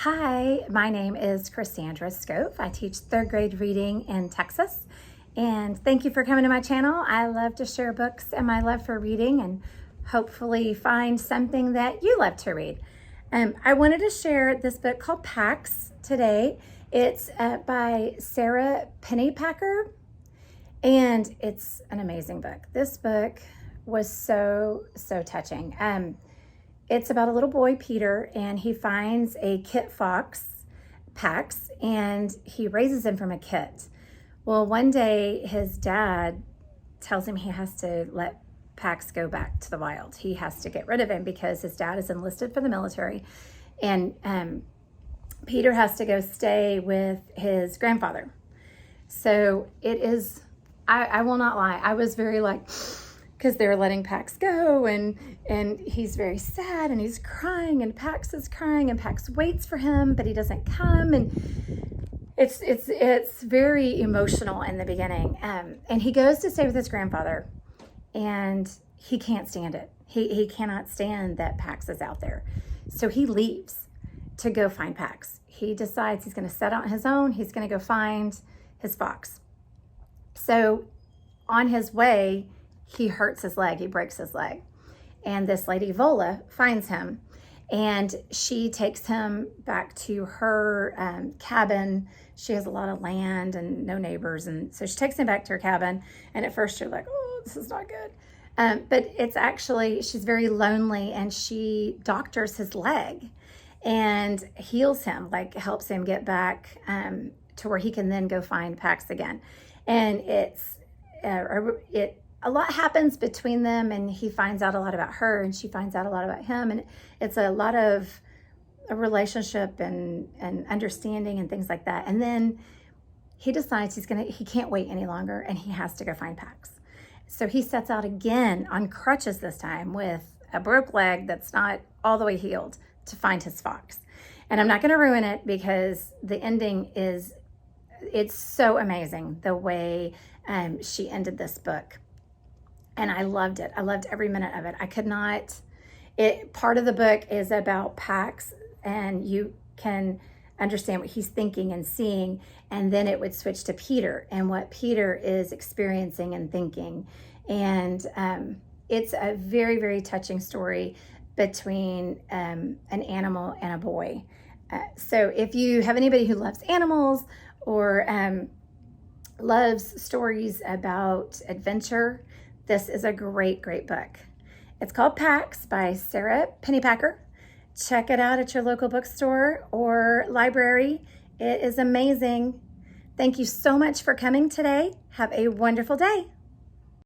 Hi, my name is Cassandra Scove. I teach third grade reading in Texas. And thank you for coming to my channel. I love to share books and my love for reading and hopefully find something that you love to read. I wanted to share this book called Pax today. It's by Sarah Pennypacker, and it's an amazing book. This book was so touching. It's about a little boy, Peter, and he finds a kit fox, Pax, and he raises him from a kit. Well, one day his dad tells him he has to let Pax go back to the wild. He has to get rid of him because his dad is enlisted for the military, and Peter has to go stay with his grandfather. So it is, I will not lie, I was very like, because they're letting Pax go, and he's very sad, and he's crying, and Pax is crying, and Pax waits for him, but he doesn't come, and it's very emotional in the beginning. And he goes to stay with his grandfather, and he can't stand it. He cannot stand that Pax is out there, so he leaves to go find Pax. He decides he's going to set out on his own. He's going to go find his fox. So on his way, he hurts his leg, he breaks his leg. And this lady, Vola, finds him, and she takes him back to her cabin. She has a lot of land and no neighbors, and so she takes him back to her cabin, and at first you're like, oh, this is not good. But it's actually, she's very lonely, and she doctors his leg and heals him, like helps him get back to where he can then go find Pax again. And a lot happens between them, and he finds out a lot about her, and she finds out a lot about him, and it's a lot of a relationship and understanding and things like that. And then he decides he can't wait any longer, and he has to go find Pax. So he sets out again on crutches this time with a broke leg that's not all the way healed to find his fox. And I'm not going to ruin it because the ending it's so amazing the way she ended this book. And I loved it. I loved every minute of it. Part of the book is about Pax, and you can understand what he's thinking and seeing, and then it would switch to Peter and what Peter is experiencing and thinking. And it's a very, very touching story between an animal and a boy. So if you have anybody who loves animals or loves stories about adventure, this is a great book. It's called Pax by Sarah Pennypacker. Check it out at your local bookstore or library. It is amazing. Thank you so much for coming today. Have a wonderful day.